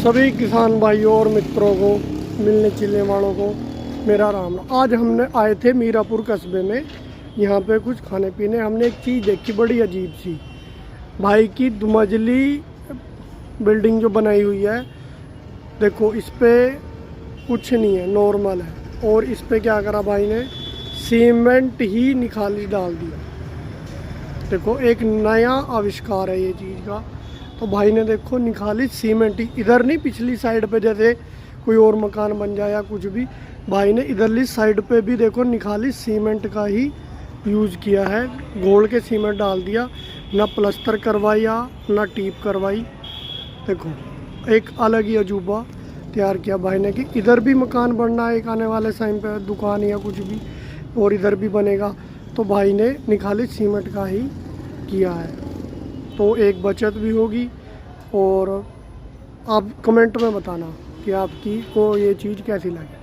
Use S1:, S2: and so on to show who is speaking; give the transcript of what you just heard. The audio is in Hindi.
S1: सभी किसान भाइयों और मित्रों को, मिलने चिलने वालों को मेरा राम राम। आज हमने आए थे मीरापुर कस्बे में, यहाँ पे कुछ खाने पीने। हमने एक चीज़ देखी बड़ी अजीब सी, भाई की दुमंजली बिल्डिंग जो बनाई हुई है, देखो इस पे कुछ नहीं है, नॉर्मल है। और इस पे क्या करा भाई ने, सीमेंट ही निखाली डाल दिया। देखो एक नया आविष्कार है ये चीज़ का। तो भाई ने देखो निखाली सीमेंट ही, इधर नहीं पिछली साइड पे जैसे कोई और मकान बन जाए या कुछ भी, भाई ने इधरली साइड पे भी देखो निखाली सीमेंट का ही यूज़ किया है। घोल के सीमेंट डाल दिया, ना प्लस्तर करवाया ना टीप करवाई। देखो एक अलग ही अजूबा तैयार किया भाई ने कि इधर भी मकान बनना है एक आने वाले टाइम पे, दुकान या कुछ भी, और इधर भी बनेगा। तो भाई ने निखाली सीमेंट का ही किया है, तो एक बचत भी होगी। और आप कमेंट में बताना कि आपकी को ये चीज़ कैसी लगी।